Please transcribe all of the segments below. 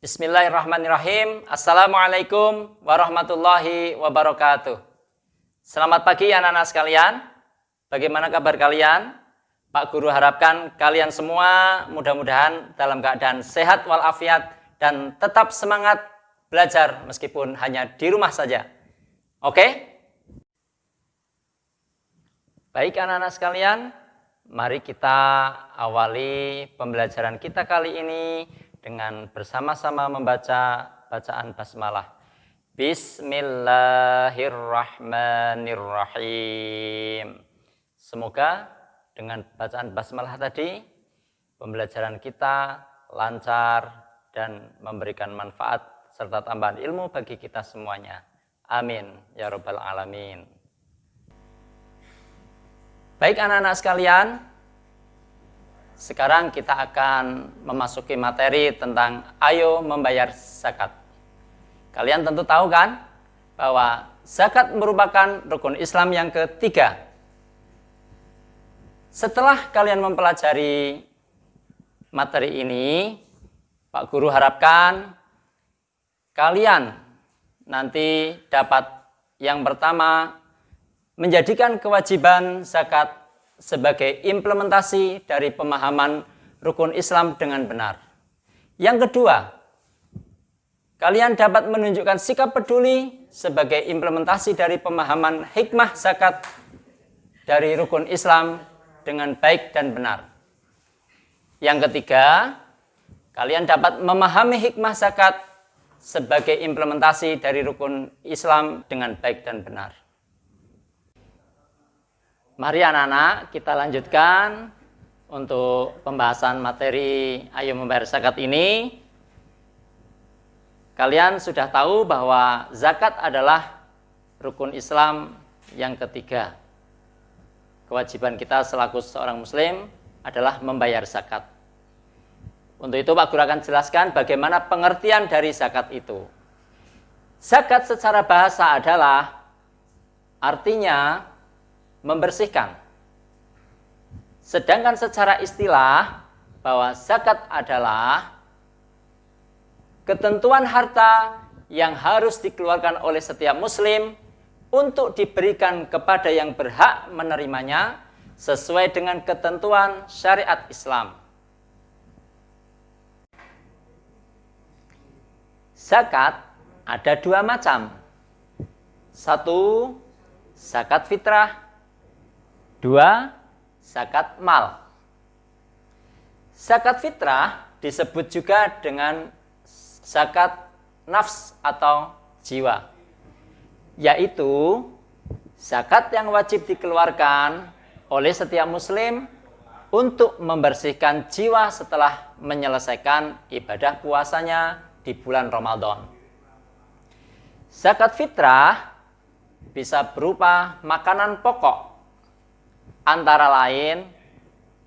Bismillahirrahmanirrahim. Assalamualaikum warahmatullahi wabarakatuh. Selamat pagi anak-anak sekalian. Bagaimana kabar kalian? Pak Guru harapkan kalian semua mudah-mudahan dalam keadaan sehat walafiat dan tetap semangat belajar meskipun hanya di rumah saja. Oke? Baik anak-anak sekalian, mari kita awali pembelajaran kita kali ini dengan bersama-sama membaca bacaan basmalah. Bismillahirrahmanirrahim. Semoga dengan bacaan basmalah tadi pembelajaran kita lancar dan memberikan manfaat serta tambahan ilmu bagi kita semuanya. Amin ya rabbal alamin. Baik anak-anak sekalian, sekarang kita akan memasuki materi tentang ayo membayar zakat. Kalian tentu tahu kan bahwa zakat merupakan rukun Islam yang ketiga. Setelah kalian mempelajari materi ini, Pak Guru harapkan kalian nanti dapat yang pertama menjadikan kewajiban zakat sebagai implementasi dari pemahaman rukun Islam dengan benar. Yang kedua, kalian dapat menunjukkan sikap peduli sebagai implementasi dari pemahaman hikmah zakat dari rukun Islam dengan baik dan benar. Yang ketiga, kalian dapat memahami hikmah zakat sebagai implementasi dari rukun Islam dengan baik dan benar. Mari anak-anak kita lanjutkan untuk pembahasan materi ayo membayar zakat ini. Kalian sudah tahu bahwa zakat adalah rukun Islam yang ketiga. Kewajiban kita selaku seorang muslim adalah membayar zakat. Untuk itu Pak Guru akan jelaskan bagaimana pengertian dari zakat itu. Zakat secara bahasa adalah artinya membersihkan. Sedangkan secara istilah bahwa zakat adalah ketentuan harta yang harus dikeluarkan oleh setiap muslim untuk diberikan kepada yang berhak menerimanya sesuai dengan ketentuan syariat Islam. Zakat ada dua macam. Satu, zakat fitrah. Dua, zakat mal. Zakat fitrah disebut juga dengan zakat nafs atau jiwa, yaitu zakat yang wajib dikeluarkan oleh setiap muslim untuk membersihkan jiwa setelah menyelesaikan ibadah puasanya di bulan Ramadan. Zakat fitrah bisa berupa makanan pokok, antara lain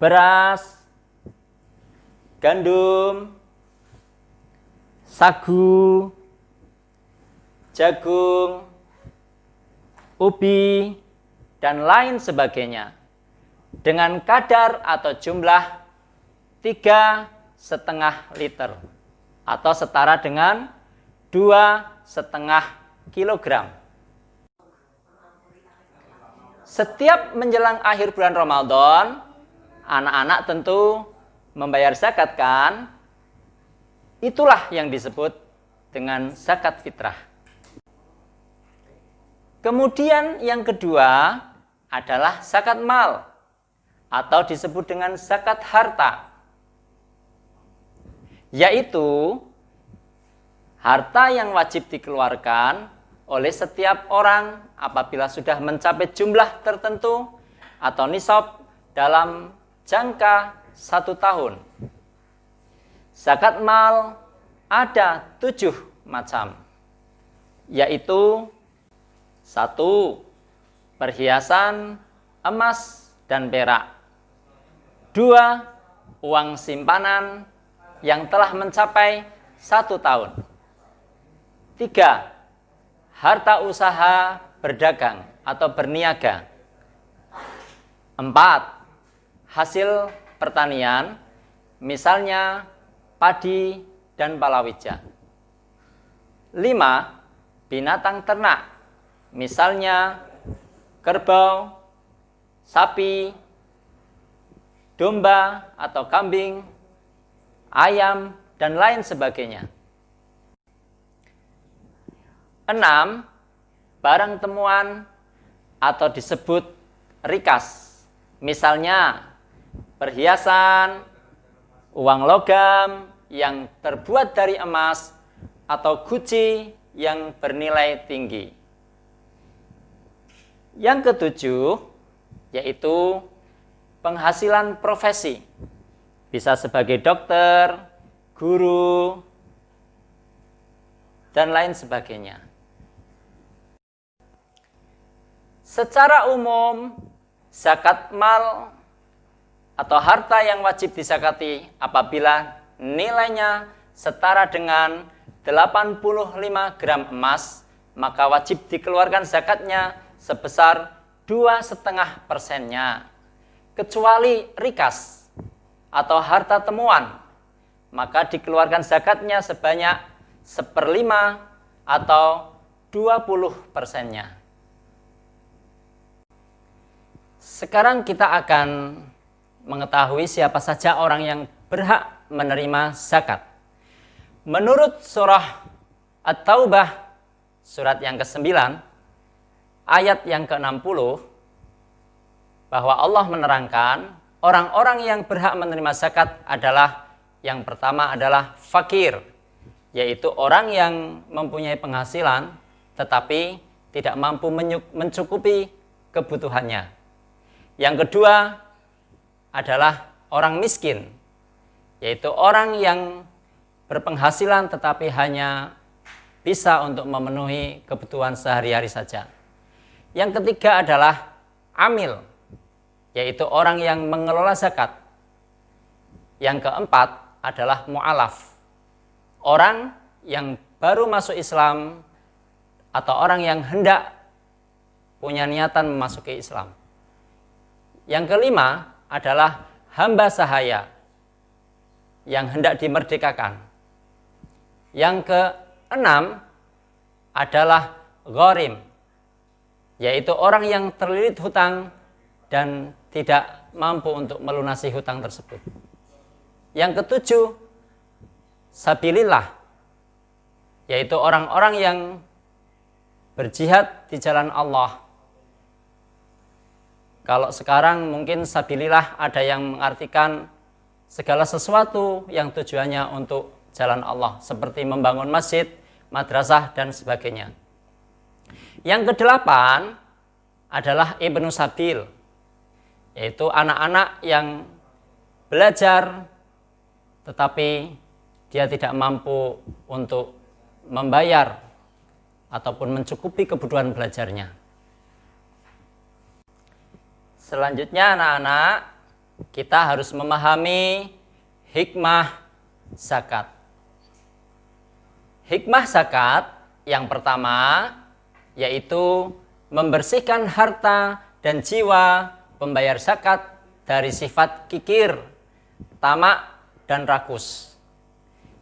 beras, gandum, sagu, jagung, ubi, dan lain sebagainya dengan kadar atau jumlah 3,5 liter atau setara dengan 2,5 kilogram. Setiap menjelang akhir bulan Ramadan, anak-anak tentu membayar zakat kan? Itulah yang disebut dengan zakat fitrah. Kemudian yang kedua adalah zakat mal atau disebut dengan zakat harta. Yaitu harta yang wajib dikeluarkan oleh setiap orang apabila sudah mencapai jumlah tertentu atau nisab dalam jangka 1 tahun. Zakat mal ada 7 macam, yaitu 1. Perhiasan emas dan perak. 2. Uang simpanan yang telah mencapai 1 tahun. 3. Harta usaha berdagang atau berniaga. 4. Hasil pertanian, misalnya padi dan palawija. 5. Binatang ternak, misalnya kerbau, sapi, domba atau kambing, ayam, dan lain sebagainya. 6. Barang temuan atau disebut rikas, misalnya perhiasan, uang logam yang terbuat dari emas, atau guci yang bernilai tinggi. Yang ketujuh, yaitu penghasilan profesi. Bisa sebagai dokter, guru, dan lain sebagainya. Secara umum, zakat mal atau harta yang wajib dizakati apabila nilainya setara dengan 85 gram emas, maka wajib dikeluarkan zakatnya sebesar 2,5%-nya. Kecuali rikas atau harta temuan, maka dikeluarkan zakatnya sebanyak 1/5 atau 20%-nya. Sekarang kita akan mengetahui siapa saja orang yang berhak menerima zakat. Menurut surah At-Taubah, surat yang ke-9, ayat yang ke-60, bahwa Allah menerangkan orang-orang yang berhak menerima zakat adalah, yang pertama adalah fakir, yaitu orang yang mempunyai penghasilan tetapi tidak mampu mencukupi kebutuhannya. Yang kedua adalah orang miskin, yaitu orang yang berpenghasilan tetapi hanya bisa untuk memenuhi kebutuhan sehari-hari saja. Yang ketiga adalah amil, yaitu orang yang mengelola zakat. Yang keempat adalah mu'alaf, orang yang baru masuk Islam atau orang yang hendak punya niatan memasuki Islam. Yang kelima adalah hamba sahaya yang hendak dimerdekakan. Yang keenam adalah gharim, yaitu orang yang terlilit hutang dan tidak mampu untuk melunasi hutang tersebut. Yang ketujuh, sabilillah, yaitu orang-orang yang berjihad di jalan Allah. Kalau sekarang mungkin sabilillah ada yang mengartikan segala sesuatu yang tujuannya untuk jalan Allah, seperti membangun masjid, madrasah, dan sebagainya. Yang kedelapan adalah ibnu sabil, yaitu anak-anak yang belajar tetapi dia tidak mampu untuk membayar ataupun mencukupi kebutuhan belajarnya. Selanjutnya anak-anak, kita harus memahami hikmah zakat. Hikmah zakat yang pertama yaitu membersihkan harta dan jiwa pembayar zakat dari sifat kikir, tamak, dan rakus.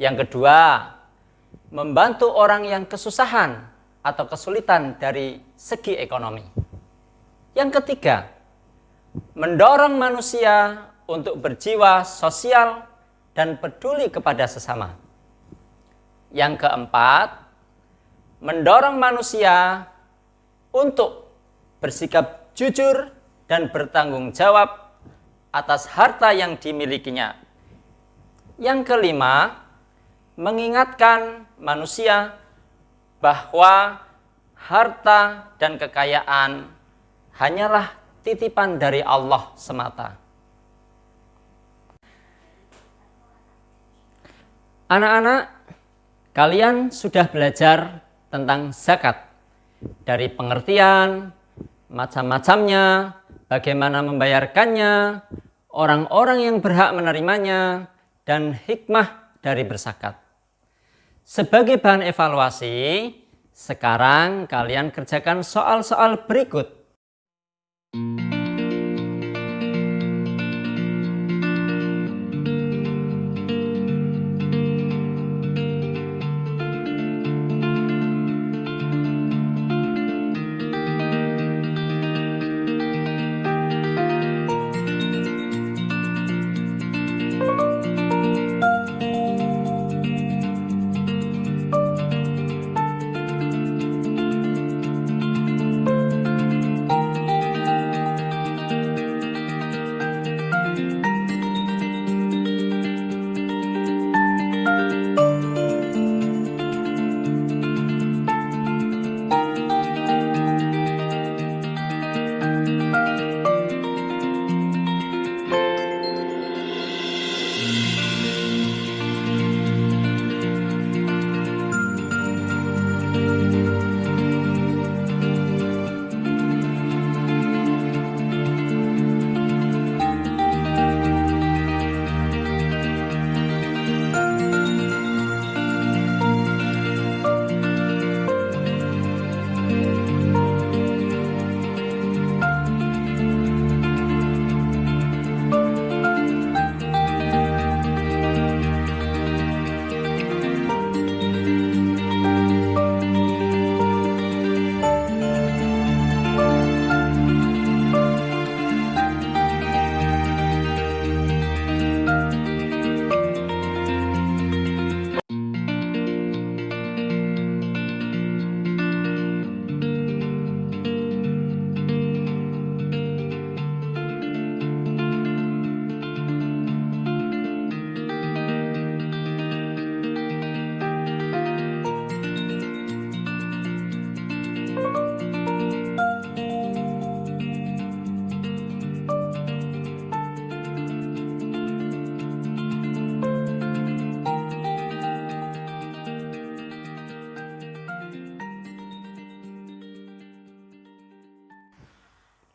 Yang kedua, membantu orang yang kesusahan atau kesulitan dari segi ekonomi. Yang ketiga, mendorong manusia untuk berjiwa sosial dan peduli kepada sesama. Yang keempat, mendorong manusia untuk bersikap jujur dan bertanggung jawab atas harta yang dimilikinya. Yang kelima, mengingatkan manusia bahwa harta dan kekayaan hanyalah titipan dari Allah semata. Anak-anak, kalian sudah belajar tentang zakat. dari pengertian, macam-macamnya, bagaimana membayarkannya, orang-orang yang berhak menerimanya, dan hikmah dari berzakat. Sebagai bahan evaluasi, sekarang kalian kerjakan soal-soal berikut.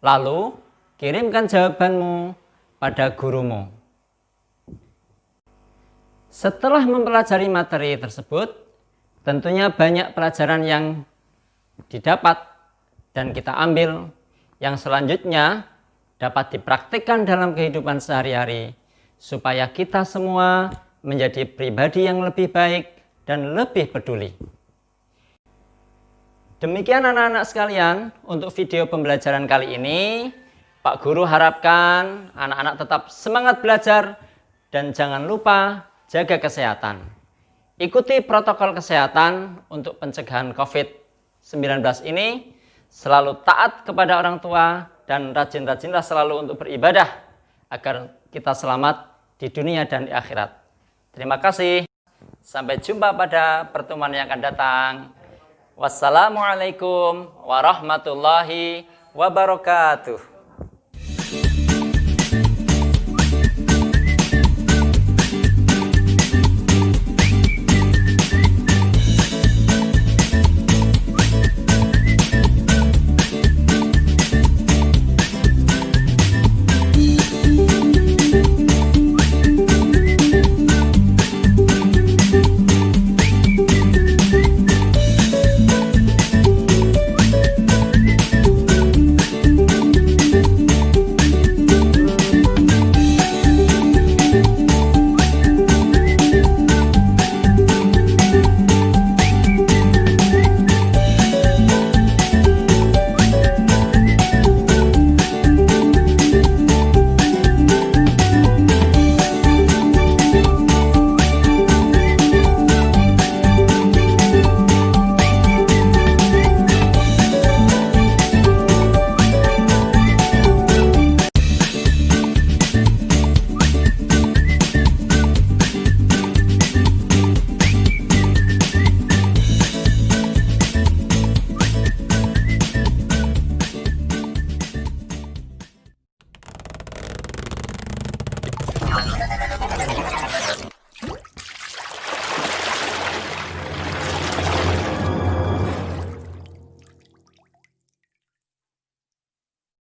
Lalu, kirimkan jawabanmu pada gurumu. Setelah mempelajari materi tersebut, tentunya banyak pelajaran yang didapat dan kita ambil yang selanjutnya dapat dipraktikkan dalam kehidupan sehari-hari supaya kita semua menjadi pribadi yang lebih baik dan lebih peduli. Demikian anak-anak sekalian untuk video pembelajaran kali ini. Pak Guru harapkan anak-anak tetap semangat belajar dan jangan lupa jaga kesehatan. Ikuti protokol kesehatan untuk pencegahan COVID-19 ini. Selalu taat kepada orang tua dan rajin-rajinlah selalu untuk beribadah agar kita selamat di dunia dan di akhirat. Terima kasih. Sampai jumpa pada pertemuan yang akan datang. Wassalamualaikum warahmatullahi wabarakatuh.